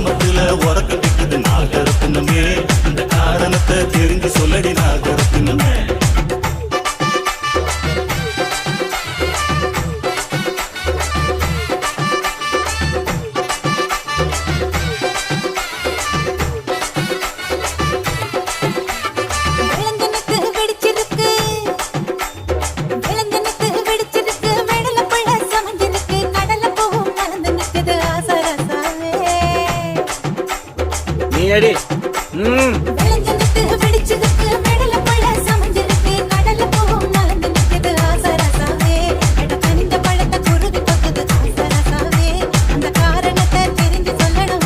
சாமத்துல உறக்கட்டுக்குது நாகரத்தினமே, அந்த காரணத்தை தெரிஞ்சு சொல்லடி நாகரத்தினமே. நீ அடி.